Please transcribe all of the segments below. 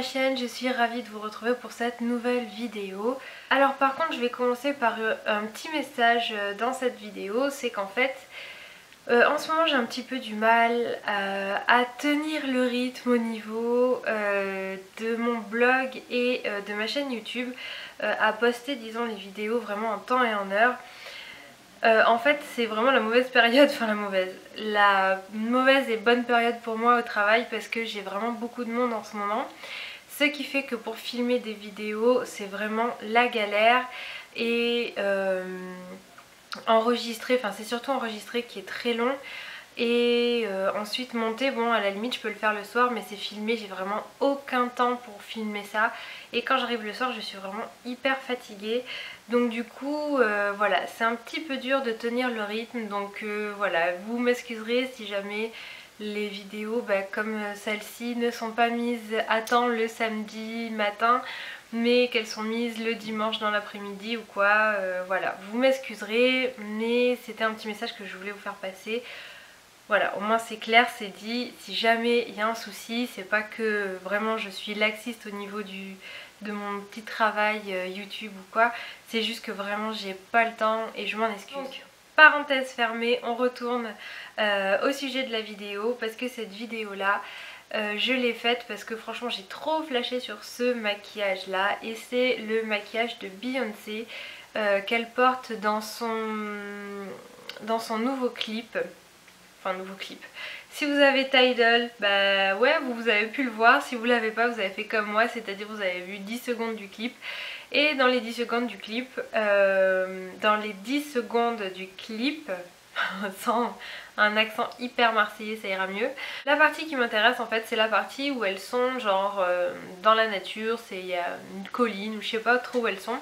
ma chaîne, je suis ravie de vous retrouver pour cette nouvelle vidéo. Alors par contre je vais commencer par un petit message dans cette vidéo, c'est qu'en fait en ce moment j'ai un petit peu du mal à tenir le rythme au niveau de mon blog et de ma chaîne YouTube, à poster disons les vidéos vraiment en temps et en heure. En fait c'est vraiment la mauvaise période, la mauvaise et bonne période pour moi au travail parce que j'ai vraiment beaucoup de monde en ce moment. Ce qui fait que pour filmer des vidéos c'est vraiment la galère et enregistrer, enfin c'est surtout enregistrer qui est très long. Et ensuite monter, bon à la limite je peux le faire le soir mais c'est filmé, j'ai vraiment aucun temps pour filmer ça. Et quand j'arrive le soir je suis vraiment hyper fatiguée. Donc du coup voilà, c'est un petit peu dur de tenir le rythme. Donc voilà, vous m'excuserez si jamais les vidéos comme celle-ci ne sont pas mises à temps le samedi matin, mais qu'elles sont mises le dimanche dans l'après-midi ou quoi. Voilà, vous m'excuserez, mais c'était un petit message que je voulais vous faire passer. Voilà, au moins c'est clair, c'est dit. Si jamais il y a un souci, c'est pas que vraiment je suis laxiste au niveau de mon petit travail YouTube ou quoi. C'est juste que vraiment j'ai pas le temps et je m'en excuse. Donc, parenthèse fermée, on retourne au sujet de la vidéo. Parce que cette vidéo là, je l'ai faite parce que franchement j'ai trop flashé sur ce maquillage là. Et c'est le maquillage de Beyoncé qu'elle porte dans son nouveau clip. Enfin nouveau clip. Si vous avez Tidal, bah ouais vous avez pu le voir. Si vous l'avez pas, vous avez fait comme moi, c'est-à-dire vous avez vu 10 secondes du clip. Et dans les 10 secondes du clip, sans un accent hyper marseillais ça ira mieux. La partie qui m'intéresse en fait c'est la partie où elles sont genre dans la nature, il y a une colline ou je sais pas trop où elles sont.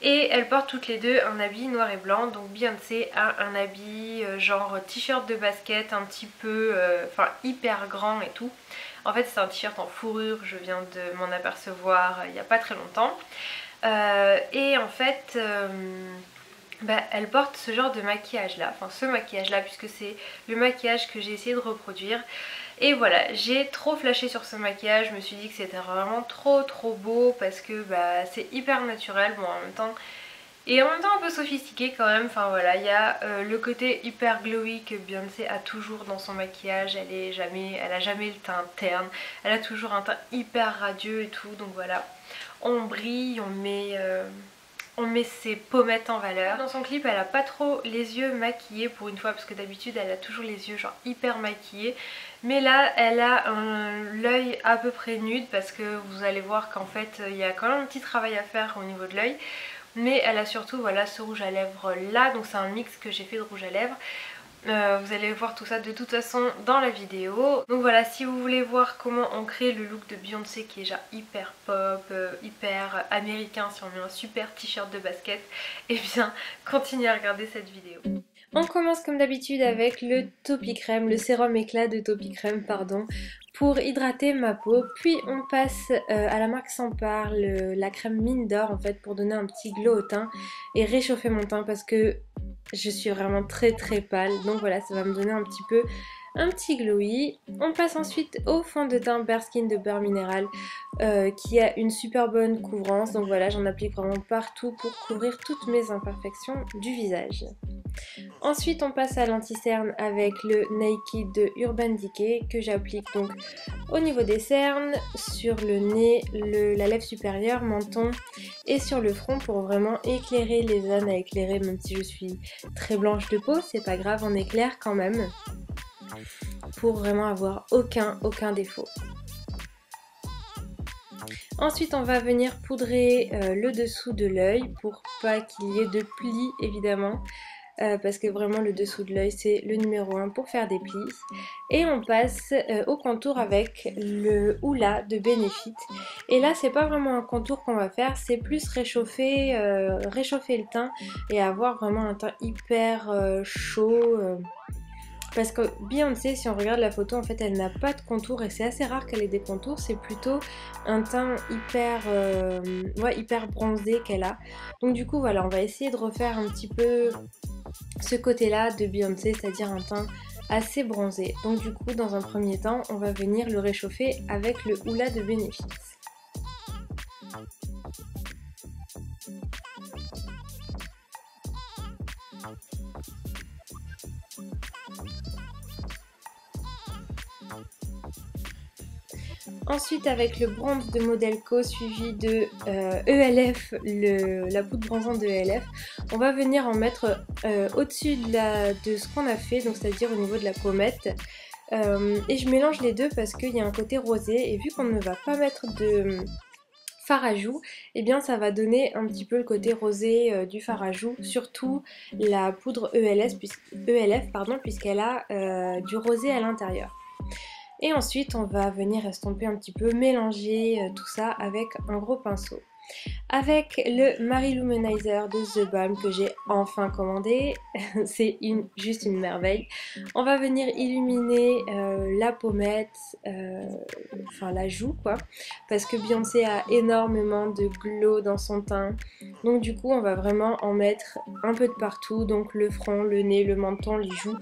Et elles portent toutes les deux un habit noir et blanc. Donc Beyoncé a un habit genre t-shirt de basket un petit peu, enfin hyper grand et tout. En fait c'est un t-shirt en fourrure, je viens de m'en apercevoir il n'y a pas très longtemps. Et en fait elle porte ce genre de maquillage là, enfin ce maquillage là puisque c'est le maquillage que j'ai essayé de reproduire. Et voilà, j'ai trop flashé sur ce maquillage, je me suis dit que c'était vraiment trop beau parce que c'est hyper naturel, bon en même temps, et en même temps un peu sophistiqué quand même. Enfin voilà, il y a le côté hyper glowy que Beyoncé a toujours dans son maquillage, elle a jamais le teint terne, elle a toujours un teint hyper radieux et tout, donc voilà, on brille, on met ses pommettes en valeur. Dans son clip elle a pas trop les yeux maquillés pour une fois, parce que d'habitude elle a toujours les yeux genre hyper maquillés. Mais là elle a l'œil à peu près nude parce que vous allez voir qu'en fait il y a quand même un petit travail à faire au niveau de l'œil. Mais elle a surtout voilà ce rouge à lèvres là, donc c'est un mix que j'ai fait de rouge à lèvres. Vous allez voir tout ça de toute façon dans la vidéo. Donc voilà, si vous voulez voir comment on crée le look de Beyoncé qui est genre hyper pop, hyper américain, si on met un super t-shirt de basket, et bien continuez à regarder cette vidéo. On commence comme d'habitude avec le Topicrème, le sérum éclat de Topicrème pardon, pour hydrater ma peau. Puis on passe à la marque Sans Parle, la crème mine d'or en fait, pour donner un petit glow au teint et réchauffer mon teint parce que je suis vraiment très pâle. Donc voilà, ça va me donner un petit glowy. On passe ensuite au fond de teint Bare Skin de Beurre Minéral qui a une super bonne couvrance. Donc voilà, j'en applique vraiment partout pour couvrir toutes mes imperfections du visage. Ensuite on passe à l'anti-cerne avec le Naked de Urban Decay que j'applique donc au niveau des cernes, sur le nez, la lèvre supérieure, menton et sur le front pour vraiment éclairer les zones à éclairer. Même si je suis très blanche de peau, c'est pas grave, on éclaire quand même pour vraiment avoir aucun défaut. Ensuite on va venir poudrer le dessous de l'œil pour pas qu'il y ait de plis évidemment. Parce que vraiment le dessous de l'œil c'est le numéro 1 pour faire des plis. Et on passe au contour avec le Hoola de Benefit. Et là c'est pas vraiment un contour qu'on va faire, c'est plus réchauffer le teint et avoir vraiment un teint hyper chaud. Parce que Beyoncé, si on regarde la photo, en fait elle n'a pas de contour et c'est assez rare qu'elle ait des contours, c'est plutôt un teint hyper bronzé qu'elle a. Donc du coup voilà, on va essayer de refaire un petit peu ce côté là de Beyoncé, c'est-à-dire un teint assez bronzé. Donc du coup dans un premier temps on va venir le réchauffer avec le Hoola de Benefit. Ensuite avec le bronze de Modelco suivi de ELF, la poudre bronzante de ELF, on va venir en mettre au-dessus de ce qu'on a fait, donc c'est-à-dire au niveau de la pommette. Et je mélange les deux parce qu'il y a un côté rosé et vu qu'on ne va pas mettre de fard à joues, et bien ça va donner un petit peu le côté rosé du fard à joues, surtout la poudre ELF puisqu'elle a du rosé à l'intérieur. Et ensuite on va venir estomper un petit peu, mélanger tout ça avec un gros pinceau. Avec le Mariluminizer de The Balm que j'ai enfin commandé, c'est juste une merveille. On va venir illuminer la pommette, enfin la joue quoi, parce que Beyoncé a énormément de glow dans son teint. Donc du coup on va vraiment en mettre un peu de partout, donc le front, le nez, le menton, les joues.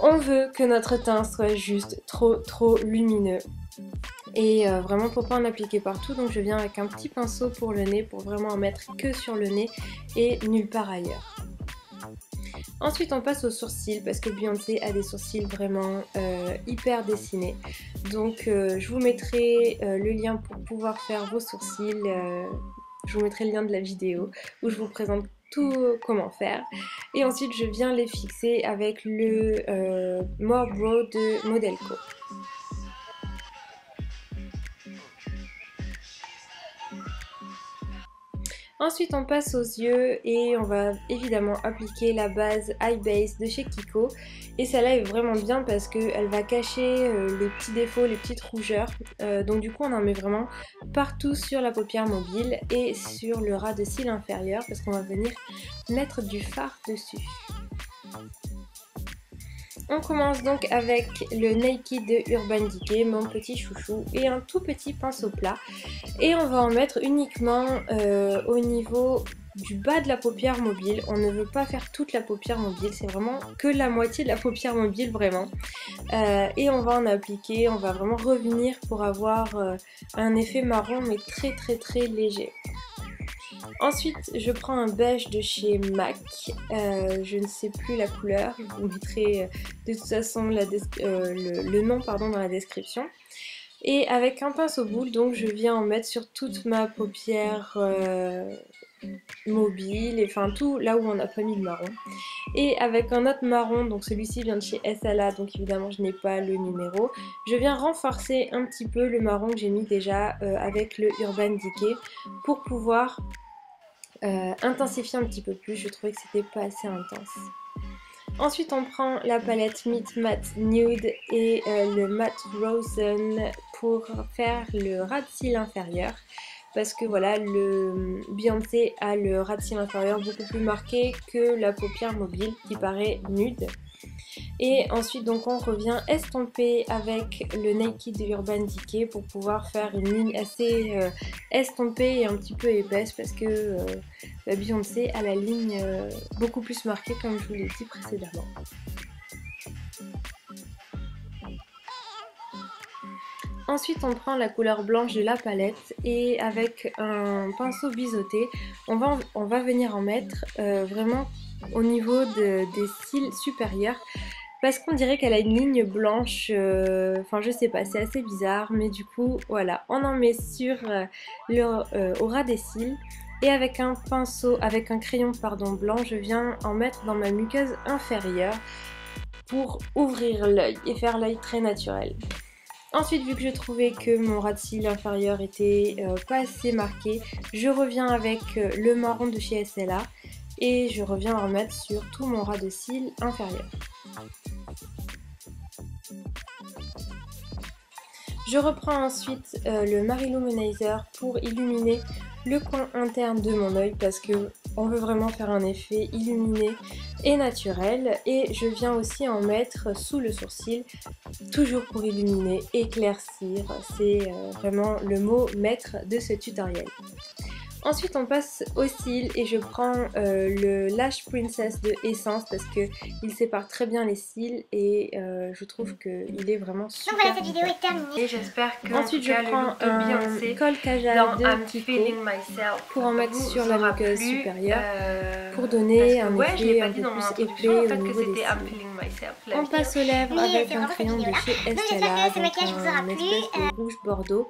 On veut que notre teint soit juste trop lumineux. Et vraiment pour pas en appliquer partout, donc je viens avec un petit pinceau pour le nez pour vraiment en mettre que sur le nez et nulle part ailleurs. Ensuite on passe aux sourcils parce que Beyoncé a des sourcils vraiment hyper dessinés. Donc je vous mettrai le lien pour pouvoir faire vos sourcils, je vous mettrai le lien de la vidéo où je vous présente tout comment faire. Et ensuite je viens les fixer avec le More Brow de Modelco. Ensuite on passe aux yeux et on va évidemment appliquer la base Eye Base de chez Kiko. Et celle-là est vraiment bien parce qu'elle va cacher les petits défauts, les petites rougeurs. Donc du coup on en met vraiment partout sur la paupière mobile et sur le ras de cils inférieur parce qu'on va venir mettre du fard dessus. On commence donc avec le Naked de Urban Decay, mon petit chouchou, et un tout petit pinceau plat. Et on va en mettre uniquement au niveau du bas de la paupière mobile. On ne veut pas faire toute la paupière mobile, c'est vraiment que la moitié de la paupière mobile vraiment. Et on va en appliquer, on va vraiment revenir pour avoir un effet marron mais très léger. Ensuite je prends un beige de chez MAC, je ne sais plus la couleur, je vous mettrai de toute façon le nom dans la description. Et avec un pinceau boule, donc je viens en mettre sur toute ma paupière mobile, et enfin tout là où on n'a pas mis de marron. Et avec un autre marron, donc celui-ci vient de chez SLA, donc évidemment je n'ai pas le numéro, je viens renforcer un petit peu le marron que j'ai mis déjà avec le Urban Decay pour pouvoir intensifier un petit peu plus. Je trouvais que c'était pas assez intense. Ensuite on prend la palette Meet Matte Nude et le Matte Rosen pour faire le ras de cils inférieur parce que voilà, le Beyoncé a le ras de cils inférieur beaucoup plus marqué que la paupière mobile qui paraît nude. Et ensuite donc on revient estomper avec le Naked de Urban Decay pour pouvoir faire une ligne assez estompée et un petit peu épaisse parce que Beyoncé a la ligne beaucoup plus marquée comme je vous l'ai dit précédemment. Ensuite on prend la couleur blanche de la palette et avec un pinceau biseauté on va venir en mettre vraiment au niveau des cils supérieurs parce qu'on dirait qu'elle a une ligne blanche, enfin je sais pas, c'est assez bizarre mais du coup voilà, on en met sur au ras des cils et avec un crayon blanc je viens en mettre dans ma muqueuse inférieure pour ouvrir l'œil et faire l'œil très naturel. Ensuite, vu que je trouvais que mon ras de cils inférieur était pas assez marqué, je reviens avec le marron de chez SLA et je reviens en mettre sur tout mon ras de cils inférieur. Je reprends ensuite le Mariluminizer pour illuminer le coin interne de mon œil parce que on veut vraiment faire un effet illuminé et naturel, et je viens aussi en mettre sous le sourcil, toujours pour illuminer, éclaircir, c'est vraiment le mot maître de ce tutoriel. Ensuite on passe aux cils et je prends le Lash Princess de Essence parce que il sépare très bien les cils et je trouve qu'il est vraiment super. Donc voilà, cette vidéo est terminée. Et j'espère que ensuite je prends un col Kajal dans de I'm Kiko Feeling Myself pour en mettre sur la muqueuse supérieure pour donner un ouais, effet un peu plus épais au niveau des cils. On passe aux lèvres avec un crayon de chez Estella, donc un espèce de rouge bordeaux.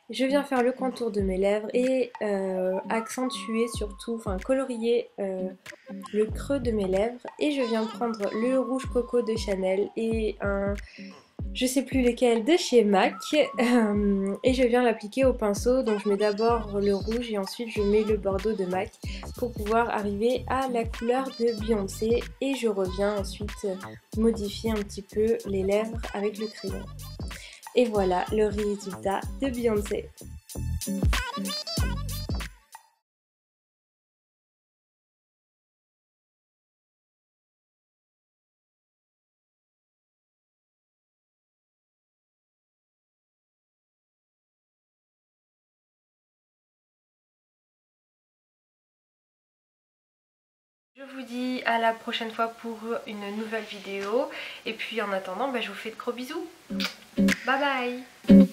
Je viens faire le contour de mes lèvres et accentuer surtout, enfin colorier le creux de mes lèvres. Et je viens prendre le rouge coco de Chanel et un, je sais plus lesquels, de chez MAC. Et je viens l'appliquer au pinceau. Donc je mets d'abord le rouge et ensuite je mets le bordeaux de MAC pour pouvoir arriver à la couleur de Beyoncé. Et je reviens ensuite modifier un petit peu les lèvres avec le crayon. Et voilà le résultat de Beyoncé. Je vous dis à la prochaine fois pour une nouvelle vidéo. Et puis en attendant, je vous fais de gros bisous. Bye bye.